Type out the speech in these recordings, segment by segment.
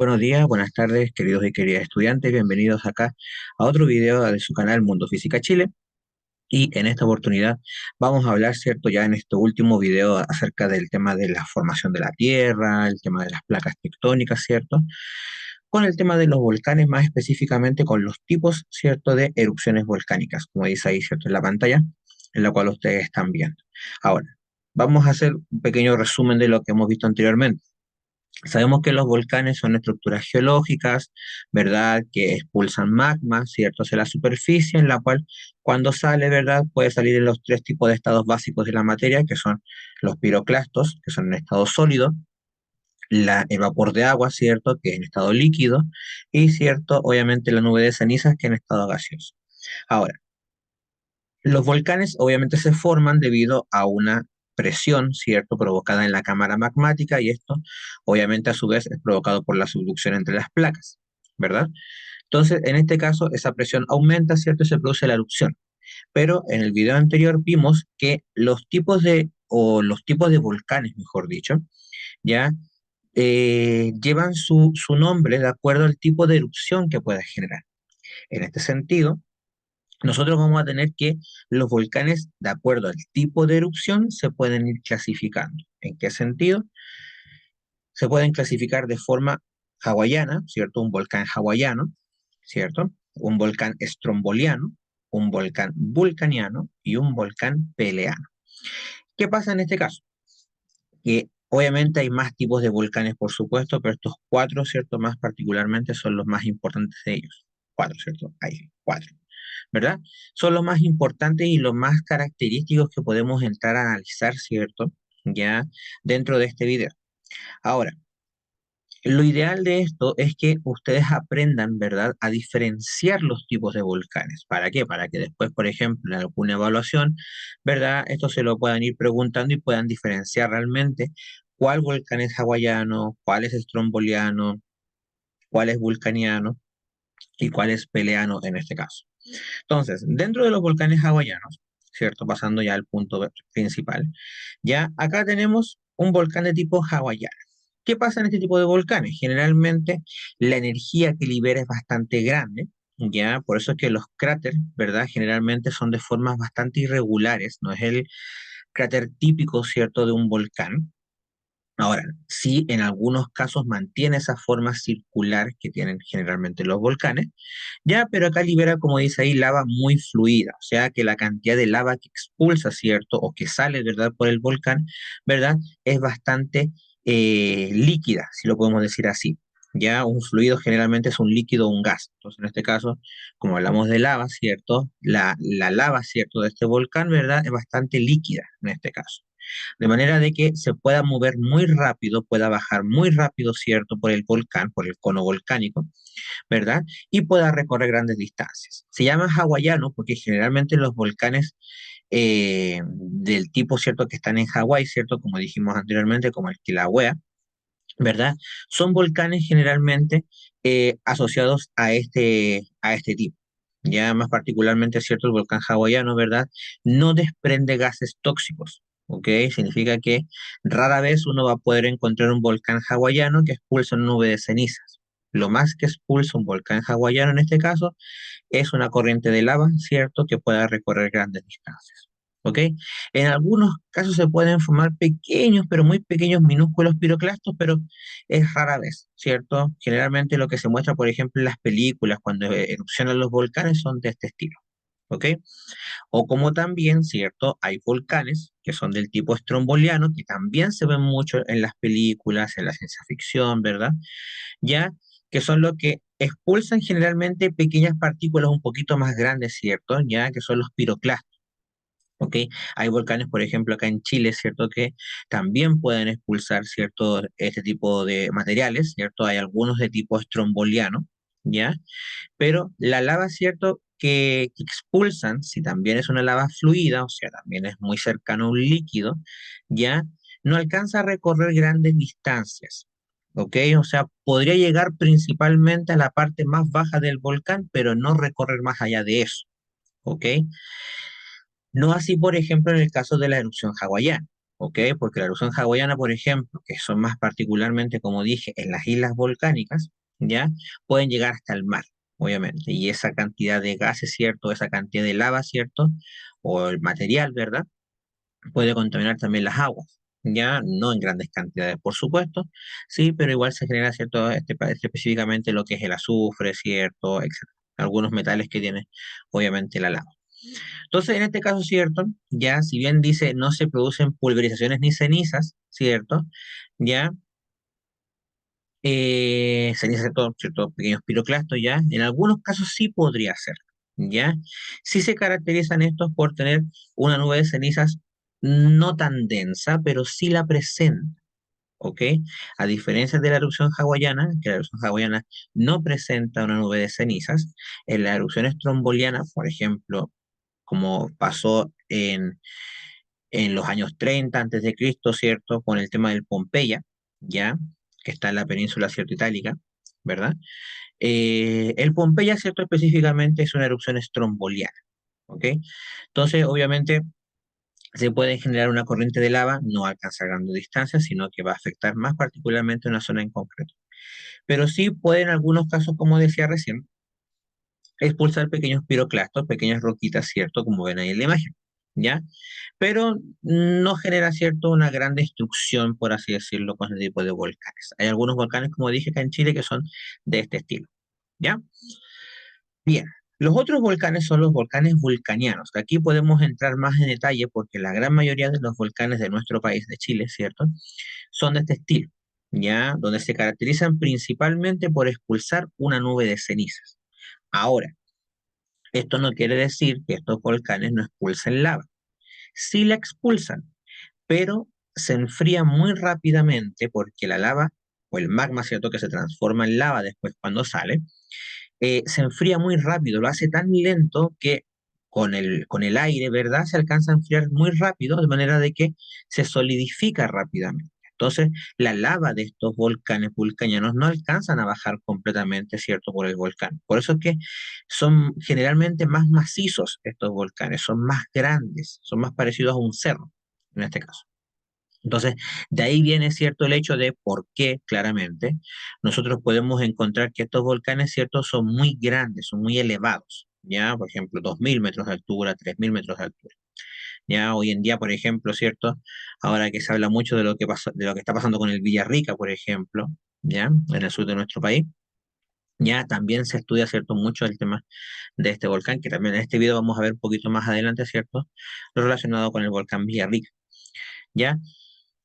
Buenos días, buenas tardes, queridos y queridas estudiantes. Bienvenidos acá a otro video de su canal Mundo Física Chile. Y en esta oportunidad vamos a hablar, ¿cierto? Ya en este último video acerca del tema de la formación de la Tierra, el tema de las placas tectónicas, ¿cierto? Con el tema de los volcanes, más específicamente con los tipos, ¿cierto? De erupciones volcánicas, como dice ahí, ¿cierto? En la pantalla, en la cual ustedes están viendo. Ahora, vamos a hacer un pequeño resumen de lo que hemos visto anteriormente. Sabemos que los volcanes son estructuras geológicas, ¿verdad? Que expulsan magma, ¿cierto? Hacia la superficie, en la cual cuando sale, ¿verdad? Puede salir en los tres tipos de estados básicos de la materia, que son los piroclastos, que son en estado sólido, el vapor de agua, ¿cierto? Que es en estado líquido, y, ¿cierto? Obviamente la nube de cenizas, que es en estado gaseoso. Ahora, los volcanes obviamente se forman debido a una presión, ¿cierto?, provocada en la cámara magmática y esto obviamente a su vez es provocado por la subducción entre las placas, ¿verdad? Entonces, en este caso, esa presión aumenta, ¿cierto?, y se produce la erupción. Pero en el video anterior vimos que los tipos de volcanes, mejor dicho, ya llevan su nombre de acuerdo al tipo de erupción que pueda generar. En este sentido, nosotros vamos a tener que los volcanes, de acuerdo al tipo de erupción, se pueden ir clasificando. ¿En qué sentido? Se pueden clasificar de forma hawaiana, ¿cierto? Un volcán hawaiano, ¿cierto? Un volcán estromboliano, un volcán vulcaniano y un volcán peleano. ¿Qué pasa en este caso? Que obviamente hay más tipos de volcanes, por supuesto, pero estos cuatro, ¿cierto? Más particularmente son los más importantes de ellos. Cuatro, ¿cierto? Hay cuatro. ¿Verdad? Son los más importantes y los más característicos que podemos entrar a analizar, ¿cierto? Ya dentro de este video. Ahora, lo ideal de esto es que ustedes aprendan, ¿verdad?, a diferenciar los tipos de volcanes. ¿Para qué? Para que después, por ejemplo, en alguna evaluación, ¿verdad?, esto se lo puedan ir preguntando y puedan diferenciar realmente cuál volcán es hawaiano, cuál es estromboliano, cuál es vulcaniano y cuál es peleano en este caso. Entonces, dentro de los volcanes hawaianos, ¿cierto? Pasando ya al punto principal, ya acá tenemos un volcán de tipo hawaiano. ¿Qué pasa en este tipo de volcanes? Generalmente la energía que libera es bastante grande, ya, por eso es que los cráteres, ¿verdad? Generalmente son de formas bastante irregulares, no es el cráter típico, ¿cierto?, de un volcán. Ahora, sí, en algunos casos mantiene esa forma circular que tienen generalmente los volcanes, ya, pero acá libera, como dice ahí, lava muy fluida, o sea que la cantidad de lava que expulsa, ¿cierto? O que sale, ¿verdad? Por el volcán, ¿verdad? Es bastante líquida, si lo podemos decir así. Ya un fluido generalmente es un líquido o un gas. Entonces, en este caso, como hablamos de lava, ¿cierto? La lava, ¿cierto? De este volcán, ¿verdad? Es bastante líquida en este caso. De manera de que se pueda mover muy rápido, pueda bajar muy rápido, ¿cierto? Por el volcán, por el cono volcánico, ¿verdad? Y pueda recorrer grandes distancias. Se llama hawaiano porque generalmente los volcanes del tipo, ¿cierto?, que están en Hawái, ¿cierto?, como dijimos anteriormente, como el Kilauea, ¿verdad? Son volcanes generalmente asociados a este tipo. Ya más particularmente, ¿cierto? El volcán hawaiano, ¿verdad? No desprende gases tóxicos, ¿ok? Significa que rara vez uno va a poder encontrar un volcán hawaiano que expulsa una nube de cenizas. Lo más que expulsa un volcán hawaiano en este caso es una corriente de lava, ¿cierto? Que pueda recorrer grandes distancias. ¿Ok? En algunos casos se pueden formar pequeños, pero muy pequeños, minúsculos piroclastos, pero es rara vez, ¿cierto? Generalmente lo que se muestra, por ejemplo, en las películas cuando erupcionan los volcanes son de este estilo. ¿Ok? O como también, ¿cierto? Hay volcanes que son del tipo estromboliano, que también se ven mucho en las películas, en la ciencia ficción, ¿verdad? Ya que son los que expulsan generalmente pequeñas partículas un poquito más grandes, ¿cierto? Ya que son los piroclastos. ¿Ok? Hay volcanes, por ejemplo, acá en Chile, ¿cierto? Que también pueden expulsar, ¿cierto? Este tipo de materiales, ¿cierto? Hay algunos de tipo estromboliano, ¿ya? Pero la lava, ¿cierto? Que expulsan, si también es una lava fluida, o sea, también es muy cercano a un líquido, ¿ya? No alcanza a recorrer grandes distancias, ¿ok? O sea, podría llegar principalmente a la parte más baja del volcán, pero no recorrer más allá de eso, ¿ok? No así, por ejemplo, en el caso de la erupción hawaiana. ¿ok? Porque la erupción hawaiana, por ejemplo, que son más particularmente, como dije, en las islas volcánicas, ¿ya? Pueden llegar hasta el mar, obviamente, y esa cantidad de gases, ¿cierto? Esa cantidad de lava, ¿cierto? O el material, ¿verdad? Puede contaminar también las aguas, ya no en grandes cantidades, por supuesto, sí, pero igual se genera, ¿cierto? Específicamente lo que es el azufre, ¿cierto? Etcétera. Algunos metales que tiene, obviamente, la lava. Entonces, en este caso, ¿cierto? Ya, si bien dice no se producen pulverizaciones ni cenizas, ¿cierto? Ya, cenizas de todo, ¿cierto? Pequeños piroclastos, ya. En algunos casos sí podría ser, ¿ya? Sí se caracterizan estos por tener una nube de cenizas no tan densa, pero sí la presenta, ¿ok? A diferencia de la erupción hawaiana, que la erupción hawaiana no presenta una nube de cenizas, en la erupción estromboliana, por ejemplo, como pasó en los años 30 antes de Cristo, ¿cierto? Con el tema del Pompeya, ¿ya? Que está en la península, ¿cierto? Itálica, ¿verdad? El Pompeya, ¿cierto? Específicamente es una erupción estromboliana, ¿ok? Entonces, obviamente, se puede generar una corriente de lava, no alcanza grandes distancias, sino que va a afectar más particularmente una zona en concreto. Pero sí puede en algunos casos, como decía recién, expulsar pequeños piroclastos, pequeñas roquitas, ¿cierto? Como ven ahí en la imagen, ¿ya? Pero no genera, ¿cierto? Una gran destrucción, por así decirlo, con este tipo de volcanes. Hay algunos volcanes, como dije acá en Chile, que son de este estilo, ¿ya? Bien, los otros volcanes son los volcanes vulcanianos, que aquí podemos entrar más en detalle porque la gran mayoría de los volcanes de nuestro país, de Chile, ¿cierto? Son de este estilo, ¿ya? Donde se caracterizan principalmente por expulsar una nube de cenizas. Ahora, esto no quiere decir que estos volcanes no expulsen lava. Sí la expulsan, pero se enfría muy rápidamente porque la lava o el magma, ¿cierto? Que se transforma en lava después cuando sale, se enfría muy rápido, lo hace tan lento que con el aire, ¿verdad? Se alcanza a enfriar muy rápido, de manera de que se solidifica rápidamente. Entonces, la lava de estos volcanes vulcanianos no alcanzan a bajar completamente, ¿cierto? Por el volcán. Por eso es que son generalmente más macizos estos volcanes, son más grandes, son más parecidos a un cerro, en este caso. Entonces, de ahí viene cierto el hecho de por qué, claramente, nosotros podemos encontrar que estos volcanes, cierto, son muy grandes, son muy elevados, ¿ya? Por ejemplo, 2000 metros de altura, 3000 metros de altura. Ya hoy en día, por ejemplo, ¿cierto? Ahora que se habla mucho de lo que pasa, de lo que está pasando con el Villarrica, por ejemplo, ¿ya? En el sur de nuestro país, ya también se estudia, ¿cierto? Mucho el tema de este volcán, que también en este video vamos a ver un poquito más adelante, ¿cierto? Lo relacionado con el volcán Villarrica, ¿ya?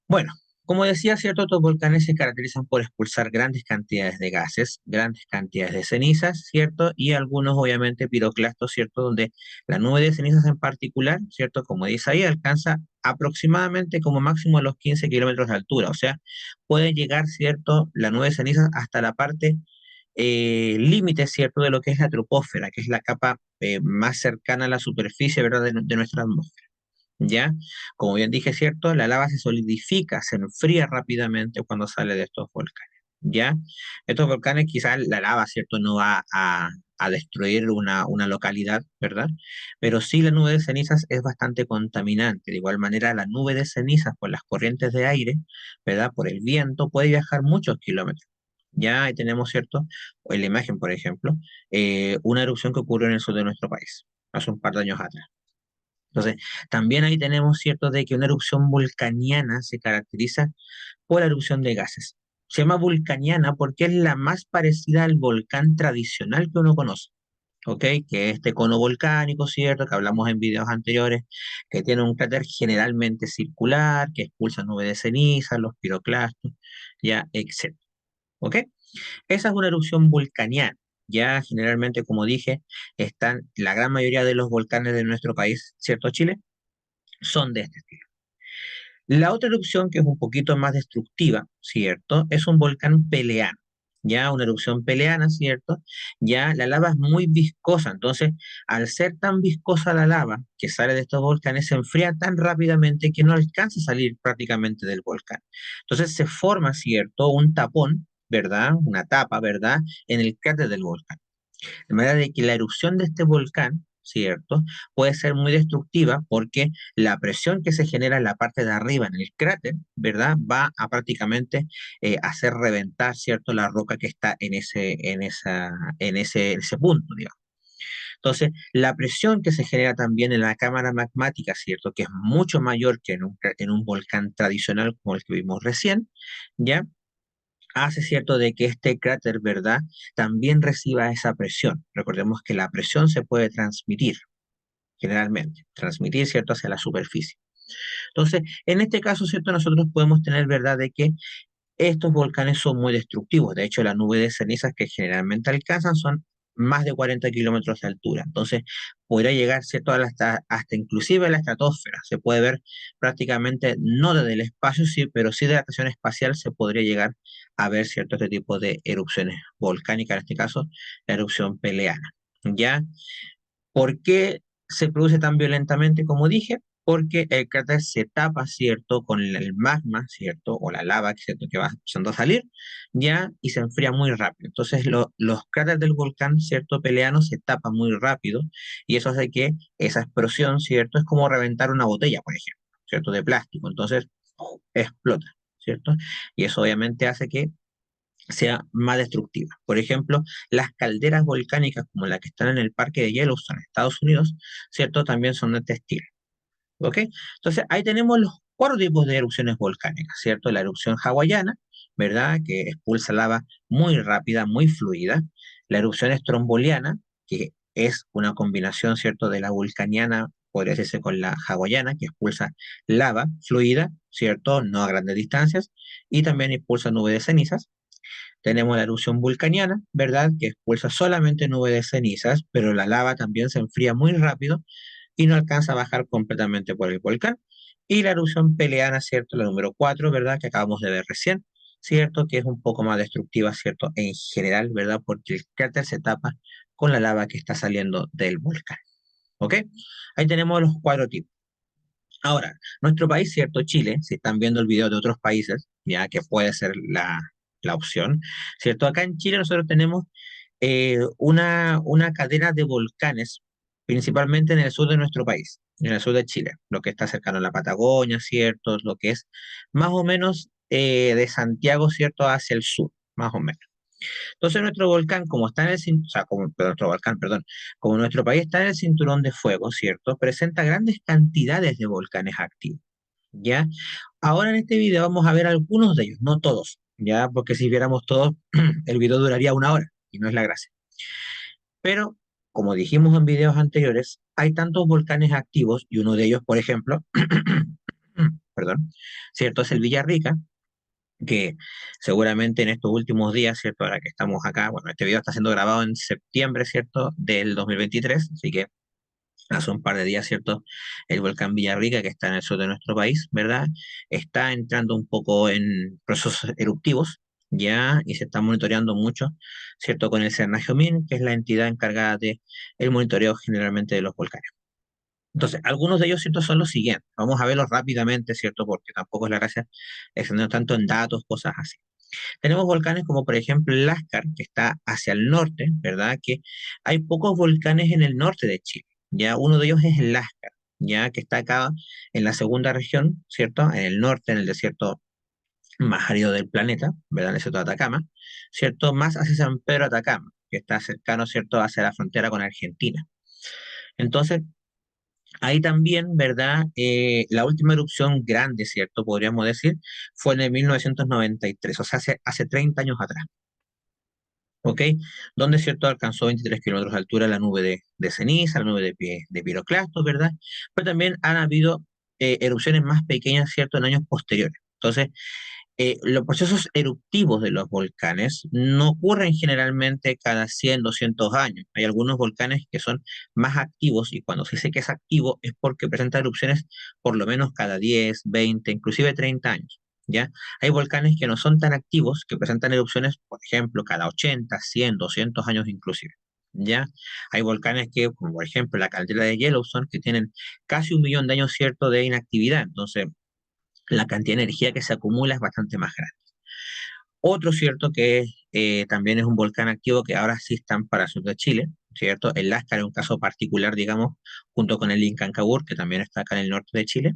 Bueno, como decía, cierto, estos volcanes se caracterizan por expulsar grandes cantidades de gases, grandes cantidades de cenizas, ¿cierto? Y algunos, obviamente, piroclastos, ¿cierto? Donde la nube de cenizas en particular, ¿cierto? Como dice ahí, alcanza aproximadamente como máximo a los 15 kilómetros de altura. O sea, puede llegar, ¿cierto? La nube de cenizas hasta la parte límite, ¿cierto? De lo que es la troposfera, que es la capa más cercana a la superficie, ¿verdad? De nuestra atmósfera. ¿Ya? Como bien dije, ¿cierto? La lava se solidifica, se enfría rápidamente cuando sale de estos volcanes, ¿ya? Estos volcanes quizás la lava, ¿cierto? No va a destruir una localidad, ¿verdad? Pero sí la nube de cenizas es bastante contaminante. De igual manera, la nube de cenizas por las corrientes de aire, ¿verdad? Por el viento puede viajar muchos kilómetros. Ya ahí tenemos, ¿cierto? En la imagen, por ejemplo, una erupción que ocurrió en el sur de nuestro país, hace un par de años atrás. Entonces, también ahí tenemos cierto de que una erupción vulcaniana se caracteriza por la erupción de gases. Se llama vulcaniana porque es la más parecida al volcán tradicional que uno conoce, ¿ok? Que es este cono volcánico, ¿cierto? Que hablamos en videos anteriores, que tiene un cráter generalmente circular, que expulsa nubes de ceniza, los piroclastos, ya, etcétera, ¿ok? Esa es una erupción vulcaniana. Ya generalmente, como dije, están la gran mayoría de los volcanes de nuestro país, ¿cierto, Chile? Son de este estilo. La otra erupción, que es un poquito más destructiva, ¿cierto? Es un volcán peleano, ya una erupción peleana, ¿cierto? Ya la lava es muy viscosa, entonces al ser tan viscosa la lava que sale de estos volcanes, se enfría tan rápidamente que no alcanza a salir prácticamente del volcán. Entonces se forma, ¿cierto? Un tapón, ¿verdad? Una tapa, ¿verdad? En el cráter del volcán. De manera de que la erupción de este volcán, ¿cierto? Puede ser muy destructiva porque la presión que se genera en la parte de arriba, en el cráter, ¿verdad? Va a prácticamente hacer reventar, ¿cierto? La roca que está en ese punto, digamos. Entonces, la presión que se genera también en la cámara magmática, ¿cierto? Que es mucho mayor que en un volcán tradicional como el que vimos recién, ¿ya? Hace cierto de que este cráter, ¿verdad? También reciba esa presión. Recordemos que la presión se puede transmitir, generalmente, transmitir, ¿cierto? Hacia la superficie. Entonces, en este caso, ¿cierto? Nosotros podemos tener, ¿verdad? De que estos volcanes son muy destructivos. De hecho, la nube de cenizas que generalmente alcanzan son más de 40 kilómetros de altura. Entonces, podría llegar, ¿cierto? Hasta inclusive a la estratosfera. Se puede ver prácticamente, no desde el espacio, sí, pero sí de la estación espacial se podría llegar a ver, ¿cierto? Este tipo de erupciones volcánicas, en este caso, la erupción peleana. ¿Ya? ¿Por qué se produce tan violentamente, como dije? Porque el cráter se tapa, ¿cierto?, con el magma, ¿cierto?, o la lava, ¿cierto?, que va empezando a salir, ya, y se enfría muy rápido. Entonces, los cráteres del volcán, ¿cierto?, peleano se tapan muy rápido, y eso hace que esa explosión, ¿cierto?, es como reventar una botella, por ejemplo, ¿cierto?, de plástico. Entonces, explota, ¿cierto? Y eso obviamente hace que sea más destructiva. Por ejemplo, las calderas volcánicas como la que están en el parque de Yellowstone, en Estados Unidos, ¿cierto? También son de este estilo, ¿ok? Entonces, ahí tenemos los cuatro tipos de erupciones volcánicas, ¿cierto? La erupción hawaiana, ¿verdad? Que expulsa lava muy rápida, muy fluida. La erupción estromboliana, que es una combinación, ¿cierto? De la vulcaniana, podría decirse, con la hawaiana, que expulsa lava fluida, ¿cierto? No a grandes distancias, y también expulsa nube de cenizas. Tenemos la erupción vulcaniana, ¿verdad? Que expulsa solamente nube de cenizas, pero la lava también se enfría muy rápido y no alcanza a bajar completamente por el volcán. Y la erupción peleana, ¿cierto? La número 4, ¿verdad? Que acabamos de ver recién, ¿cierto? Que es un poco más destructiva, ¿cierto? En general, ¿verdad? Porque el cráter se tapa con la lava que está saliendo del volcán. ¿Ok? Ahí tenemos los cuatro tipos. Ahora, nuestro país, ¿cierto? Chile, si están viendo el video de otros países, ya que puede ser la opción, ¿cierto? Acá en Chile nosotros tenemos una cadena de volcanes, principalmente en el sur de nuestro país, en el sur de Chile, lo que está cercano a la Patagonia, ¿cierto? Lo que es más o menos de Santiago, ¿cierto? Hacia el sur, más o menos. Entonces nuestro volcán, como está en el cinturón, o sea, nuestro volcán, perdón, como nuestro país está en el cinturón de fuego, ¿cierto? Presenta grandes cantidades de volcanes activos, ¿ya? Ahora en este video vamos a ver algunos de ellos, no todos, ¿ya? Porque si viéramos todos, el video duraría una hora y no es la gracia. Pero, como dijimos en videos anteriores, hay tantos volcanes activos y uno de ellos, por ejemplo, perdón, ¿cierto? Es el Villarrica, que seguramente en estos últimos días, ¿cierto? Ahora que estamos acá, bueno, este video está siendo grabado en septiembre, ¿cierto? Del 2023, así que hace un par de días, ¿cierto? El volcán Villarrica, que está en el sur de nuestro país, ¿verdad? Está entrando un poco en procesos eruptivos, ya, y se está monitoreando mucho, ¿cierto? Con el CERNAGEOMIN, que es la entidad encargada de el monitoreo generalmente de los volcanes. Entonces, algunos de ellos, ¿cierto? Son los siguientes. Vamos a verlos rápidamente, ¿cierto? Porque tampoco es la gracia extender tanto en datos, cosas así. Tenemos volcanes como por ejemplo el Lascar, que está hacia el norte, ¿verdad? Que hay pocos volcanes en el norte de Chile. Ya uno de ellos es el Lascar, ya que está acá en la segunda región, ¿cierto? En el norte, en el desierto más árido del planeta, ¿verdad? En el desierto de Atacama, ¿cierto? Más hacia San Pedro de Atacama, que está cercano, ¿cierto? Hacia la frontera con Argentina. Entonces, ahí también, ¿verdad? La última erupción grande, ¿cierto? Podríamos decir, fue en el 1993, o sea, hace 30 años atrás. ¿Ok? Donde, ¿cierto? Alcanzó 23 kilómetros de altura la nube de ceniza, la nube de piroclastos, ¿verdad? Pero también han habido erupciones más pequeñas, ¿cierto? En años posteriores. Entonces, los procesos eruptivos de los volcanes no ocurren generalmente cada 100, 200 años. Hay algunos volcanes que son más activos y cuando se dice que es activo es porque presenta erupciones por lo menos cada 10, 20, inclusive 30 años. ¿Ya? Hay volcanes que no son tan activos, que presentan erupciones, por ejemplo, cada 80, 100, 200 años inclusive. ¿Ya? Hay volcanes que, como por ejemplo la caldera de Yellowstone, que tienen casi 1 millón de años, ¿cierto?, de inactividad. Entonces, la cantidad de energía que se acumula es bastante más grande. Otro, cierto, que también es un volcán activo que ahora sí está para el sur de Chile, ¿cierto? El Láscar es un caso particular, digamos, junto con el Incancabur, que también está acá en el norte de Chile,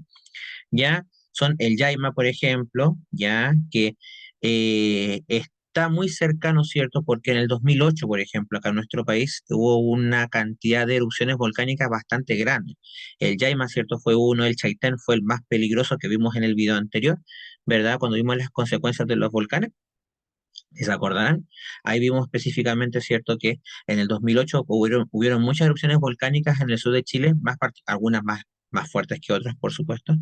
ya son el Yaima, por ejemplo, ya que está muy cercano, ¿cierto? Porque en el 2008, por ejemplo, acá en nuestro país hubo una cantidad de erupciones volcánicas bastante grande. El Yaima, ¿cierto? Fue uno, el Chaitén fue el más peligroso que vimos en el video anterior, ¿verdad? Cuando vimos las consecuencias de los volcanes. Si se acordarán, ahí vimos específicamente, ¿cierto?, que en el 2008 hubieron muchas erupciones volcánicas en el sur de Chile, algunas más fuertes que otras, por supuesto,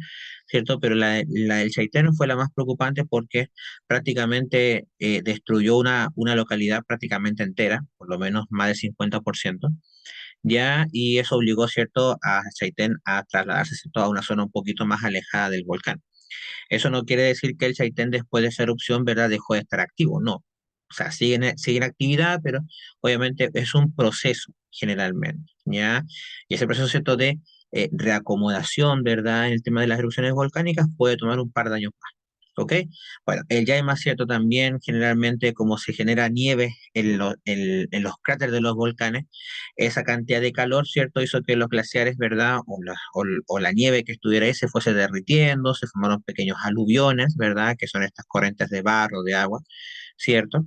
¿cierto? Pero la del Chaitén fue la más preocupante porque prácticamente destruyó una localidad prácticamente entera, por lo menos más del 50%, ya, y eso obligó, ¿cierto?, a Chaitén a trasladarse, ¿cierto?, a una zona un poquito más alejada del volcán. Eso no quiere decir que el Chaitén después de esa erupción, ¿verdad?, dejó de estar activo, no. O sea, sigue en actividad, pero obviamente es un proceso generalmente, ¿ya? Y ese proceso, ¿cierto?, de reacomodación, ¿verdad?, en el tema de las erupciones volcánicas puede tomar un par de años más. ¿Ok? Bueno, el Yaima, ¿cierto? También generalmente como se genera nieve en los cráteres de los volcanes, esa cantidad de calor, ¿cierto? Hizo que los glaciares, ¿verdad? O la nieve que estuviera ahí se fuese derritiendo, se formaron pequeños aluviones, ¿verdad? Que son estas corrientes de barro, de agua, ¿cierto?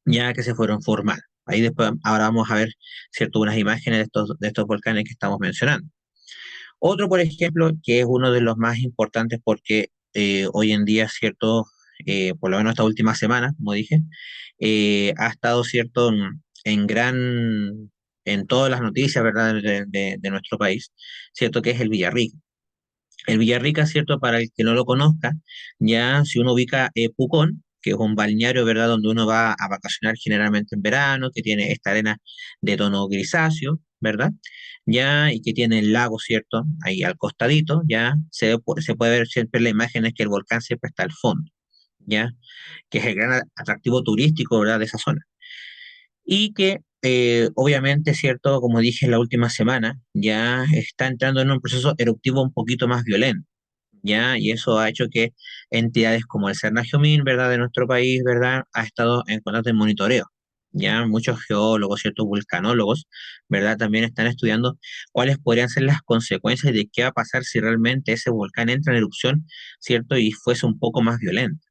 Ya que se fueron formando. Ahí después, ahora vamos a ver, ¿cierto? Unas imágenes de estos volcanes que estamos mencionando. Otro, por ejemplo, que es uno de los más importantes porque hoy en día, cierto, por lo menos esta última semana, como dije, ha estado, cierto, en todas las noticias, ¿verdad?, de nuestro país, cierto, que es el Villarrica. El Villarrica, cierto, para el que no lo conozca, ya si uno ubica Pucón, que es un balneario, ¿verdad?, donde uno va a vacacionar generalmente en verano, que tiene esta arena de tono grisáceo, ¿verdad? Ya, y que tiene el lago, ¿cierto? Ahí al costadito, ya, se puede ver siempre la imagen es que el volcán siempre está al fondo, ¿ya? Que es el gran atractivo turístico, ¿verdad?, de esa zona. Y que obviamente, ¿cierto? Como dije la última semana, ya está entrando en un proceso eruptivo un poquito más violento. ¿Ya? Y eso ha hecho que entidades como el CERNAG-GEOMIN, ¿verdad?, de nuestro país, ¿verdad?, ha estado en constante monitoreo. Ya muchos geólogos, ciertos vulcanólogos, ¿verdad?, también están estudiando cuáles podrían ser las consecuencias de qué va a pasar si realmente ese volcán entra en erupción, ¿cierto?, y fuese un poco más violento.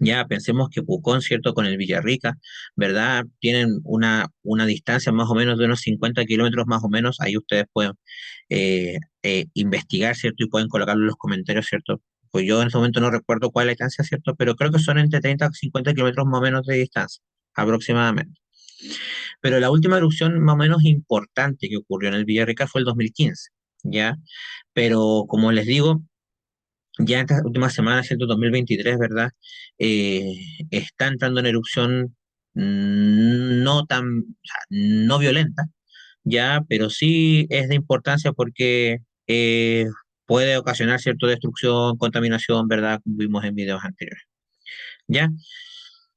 Ya pensemos que Pucón, ¿cierto?, con el Villarrica, ¿verdad?, tienen una distancia más o menos de unos 50 kilómetros más o menos. Ahí ustedes pueden investigar, ¿cierto? Y pueden colocarlo en los comentarios, ¿cierto? Pues yo en este momento no recuerdo cuál es la distancia, ¿cierto? Pero creo que son entre 30 y 50 kilómetros más o menos de distancia, aproximadamente. Pero la última erupción más o menos importante que ocurrió en el Villarrica fue el 2015, ¿ya? Pero como les digo, ya en estas últimas semanas, ¿cierto? 2023, ¿verdad? Eh, está entrando en erupción no tan, o sea, no violenta, ya, pero sí es de importancia porque puede ocasionar cierta destrucción, contaminación, ¿verdad? Como vimos en videos anteriores, ¿ya?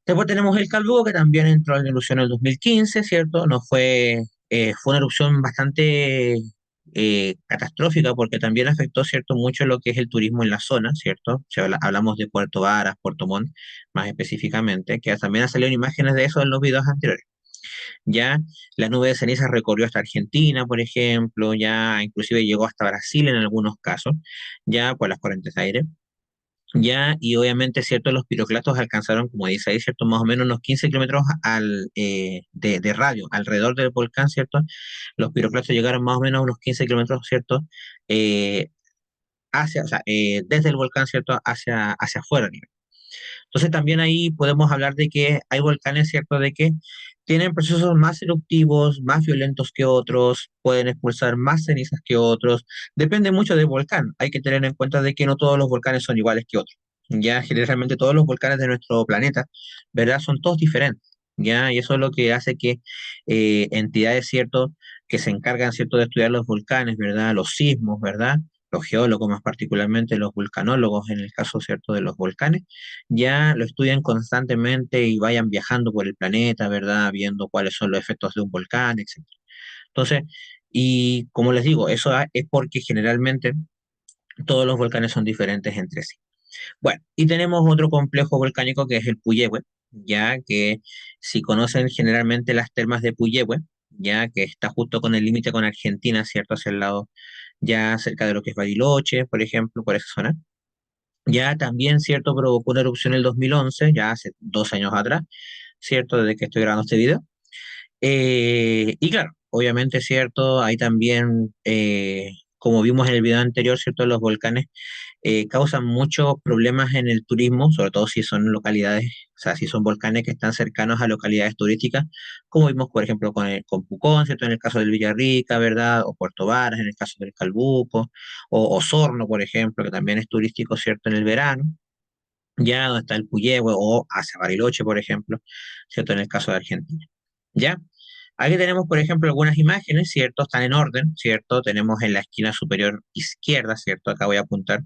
Después tenemos el Calbuco, que también entró en erupción en el 2015, ¿cierto? No fue una erupción bastante catastrófica porque también afectó, ¿cierto?, mucho lo que es el turismo en la zona, ¿cierto? Si hablamos de Puerto Varas, Puerto Montt, más específicamente, que también han salido imágenes de eso en los videos anteriores. Ya la nube de ceniza recorrió hasta Argentina, por ejemplo, ya inclusive llegó hasta Brasil en algunos casos, ya por las corrientes de aire. Ya, y obviamente, cierto, los piroclastos alcanzaron, como dice ahí, cierto, más o menos unos 15 kilómetros de radio alrededor del volcán, cierto. Los piroclastos llegaron más o menos a unos 15 kilómetros, cierto, eh, o sea, desde el volcán, cierto, hacia afuera. Entonces también ahí podemos hablar de que hay volcanes, ¿cierto?, de que tienen procesos más eruptivos, más violentos que otros, pueden expulsar más cenizas que otros. Depende mucho del volcán. Hay que tener en cuenta de que no todos los volcanes son iguales que otros. Ya generalmente todos los volcanes de nuestro planeta, ¿verdad? Son todos diferentes. Ya, y eso es lo que hace que entidades, ¿cierto?, que se encargan, ¿cierto?, de estudiar los volcanes, ¿verdad? Los sismos, ¿verdad? Los geólogos, más particularmente los vulcanólogos, en el caso, ¿cierto?, de los volcanes, ya lo estudian constantemente y vayan viajando por el planeta, ¿verdad? Viendo cuáles son los efectos de un volcán, etcétera. Entonces, y como les digo, es porque generalmente todos los volcanes son diferentes entre sí. Bueno, y tenemos otro complejo volcánico que es el Puyehue, ya que si conocen generalmente las termas de Puyehue, ya que está justo con el límite con Argentina, ¿cierto? Hacia el lado, ya cerca de lo que es Bariloche, por ejemplo, por esa zona. Ya también, ¿cierto? Provocó una erupción en el 2011, ya hace 2 años atrás, ¿cierto? Desde que estoy grabando este video. Y claro, obviamente, ¿cierto? Hay también, como vimos en el video anterior, ¿cierto? Los volcanes causan muchos problemas en el turismo, sobre todo si son localidades, o sea, si son volcanes que están cercanos a localidades turísticas, como vimos, por ejemplo, con Pucón, ¿cierto? En el caso del Villarrica, ¿verdad? O Puerto Varas, en el caso del Calbuco, o Osorno, por ejemplo, que también es turístico, ¿cierto? En el verano, ya donde está el Puyehue, o hacia Bariloche, por ejemplo, ¿cierto? En el caso de Argentina. ¿Ya? Aquí tenemos, por ejemplo, algunas imágenes, ¿cierto? Están en orden, ¿cierto? Tenemos en la esquina superior izquierda, ¿cierto? Acá voy a apuntar,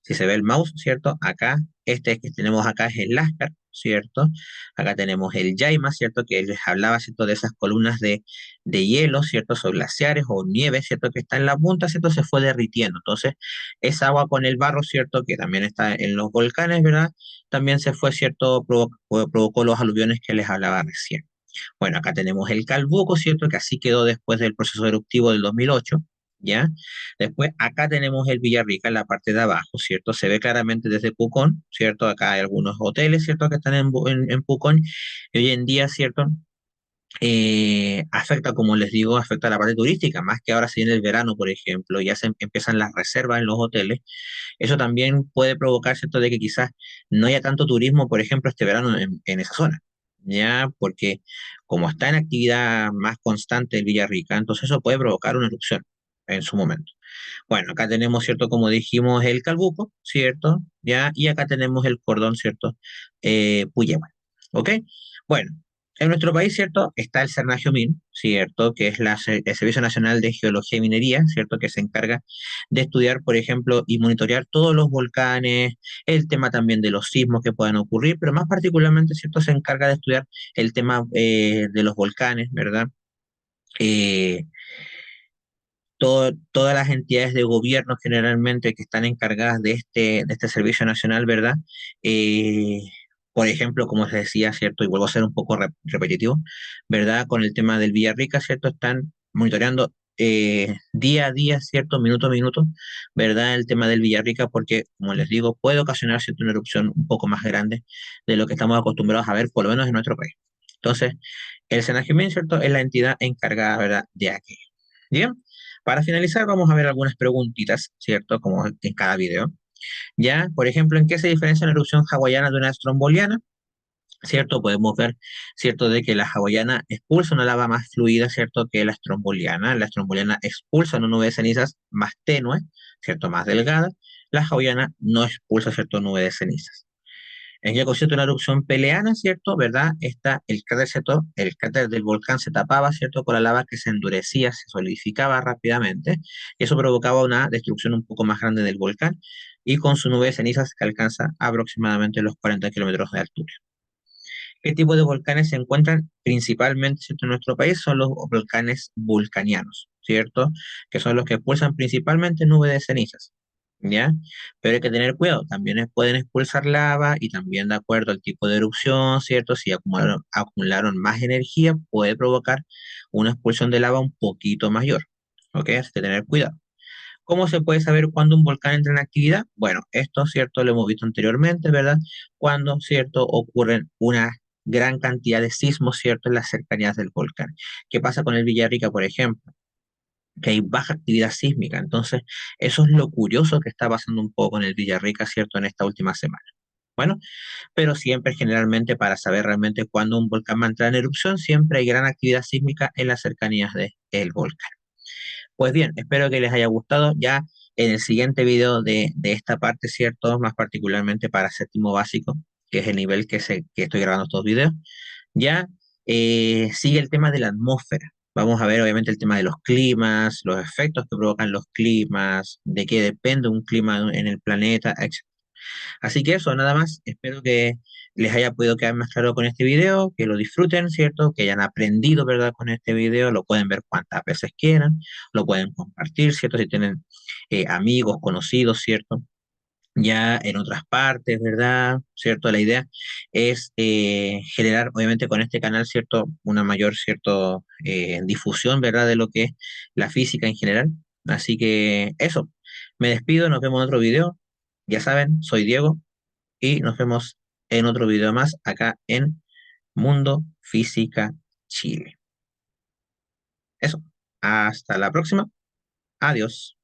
si se ve el mouse, ¿cierto? Acá, este que tenemos acá es el Lascar, ¿cierto? Acá tenemos el Yaima, ¿cierto? Que les hablaba, ¿cierto? De esas columnas de hielo, ¿cierto? Son glaciares o nieve, ¿cierto? Que está en la punta, ¿cierto? Se fue derritiendo. Entonces, esa agua con el barro, ¿cierto? Que también está en los volcanes, ¿verdad? También se fue, ¿cierto? Provocó los aluviones que les hablaba recién. Bueno, acá tenemos el Calbuco, ¿cierto? Que así quedó después del proceso eruptivo del 2008, ¿ya? Después, acá tenemos el Villarrica en la parte de abajo, ¿cierto? Se ve claramente desde Pucón, ¿cierto? Acá hay algunos hoteles, ¿cierto? Que están en Pucón. Y hoy en día, ¿cierto? Afecta, como les digo, afecta a la parte turística, más que ahora si viene el verano, por ejemplo, ya empiezan las reservas en los hoteles. Eso también puede provocar, ¿cierto?, de que quizás no haya tanto turismo, por ejemplo, este verano en esa zona, ¿ya? Porque como está en actividad más constante el Villarrica, entonces eso puede provocar una erupción en su momento. Bueno, acá tenemos, ¿cierto?, como dijimos, el Calbuco, ¿cierto? ¿Ya? Y acá tenemos el cordón, ¿cierto? Puyehue, ¿ok? Bueno, en nuestro país, ¿cierto? Está el Min, ¿cierto? Que es el Servicio Nacional de Geología y Minería, ¿cierto? Que se encarga de estudiar, por ejemplo, y monitorear todos los volcanes, el tema también de los sismos que puedan ocurrir, pero más particularmente, ¿cierto? Se encarga de estudiar el tema de los volcanes, ¿verdad? Eh, todas las entidades de gobierno generalmente que están encargadas de este servicio nacional, ¿verdad? Eh, por ejemplo, como les decía, ¿cierto? Y vuelvo a ser un poco repetitivo, ¿verdad? Con el tema del Villarrica, ¿cierto? Están monitoreando día a día, ¿cierto? Minuto a minuto, ¿verdad? El tema del Villarrica, porque, como les digo, puede ocasionar, ¿cierto? Una erupción un poco más grande de lo que estamos acostumbrados a ver, por lo menos en nuestro país. Entonces, el SENAGIMEN, ¿cierto? Es la entidad encargada, ¿verdad? De aquello. Bien. Para finalizar, vamos a ver algunas preguntitas, ¿cierto? Como en cada video. Ya, por ejemplo, ¿en qué se diferencia una erupción hawaiana de una stromboliana? ¿Cierto? Podemos ver, ¿cierto? De que la hawaiana expulsa una lava más fluida, ¿cierto? Que la stromboliana. La stromboliana expulsa una nube de cenizas más tenue, ¿cierto? Más delgada. La hawaiana no expulsa, ¿cierto? Nube de cenizas. En el consiste una erupción peleana, ¿cierto? ¿Verdad? El cráter del volcán se tapaba, ¿cierto? Con la lava que se endurecía, se solidificaba rápidamente, y eso provocaba una destrucción un poco más grande del volcán, y con su nube de cenizas que alcanza aproximadamente los 40 kilómetros de altura. ¿Qué tipo de volcanes se encuentran principalmente, ¿cierto? En nuestro país? Son los volcanes vulcanianos, ¿cierto? Que son los que expulsan principalmente nubes de cenizas. ¿Ya? Pero hay que tener cuidado, también pueden expulsar lava y también de acuerdo al tipo de erupción, ¿cierto? Si acumularon más energía, puede provocar una expulsión de lava un poquito mayor, ¿ok? Así que tener cuidado. ¿Cómo se puede saber cuándo un volcán entra en actividad? Bueno, esto, ¿cierto? Lo hemos visto anteriormente, ¿verdad? Cuando, ¿cierto? Ocurren una gran cantidad de sismos, ¿cierto? En las cercanías del volcán. ¿Qué pasa con el Villarrica, por ejemplo? Que hay baja actividad sísmica. Entonces, eso es lo curioso que está pasando un poco en el Villarrica, ¿cierto?, en esta última semana. Bueno, pero siempre, generalmente, para saber realmente cuándo un volcán va a entrar en erupción, siempre hay gran actividad sísmica en las cercanías del volcán. Pues bien, espero que les haya gustado. Ya en el siguiente video de esta parte, ¿cierto?, más particularmente para séptimo básico, que es el nivel que estoy grabando estos videos, ya sigue el tema de la atmósfera. Vamos a ver, obviamente, el tema de los climas, los efectos que provocan los climas, de qué depende un clima en el planeta, etc. Así que eso, nada más. Espero que les haya podido quedar más claro con este video, que lo disfruten, ¿cierto? Que hayan aprendido, ¿verdad? Con este video. Lo pueden ver cuantas veces quieran, lo pueden compartir, ¿cierto? Si tienen amigos, conocidos, ¿cierto? ya en otras partes, ¿verdad? ¿Cierto? La idea es generar, obviamente, con este canal, ¿cierto? Una mayor, ¿cierto? Difusión, ¿verdad? De lo que es la física en general. Así que eso, me despido, nos vemos en otro video. Ya saben, soy Diego y nos vemos en otro video más acá en Mundo Física Chile. Eso, hasta la próxima. Adiós.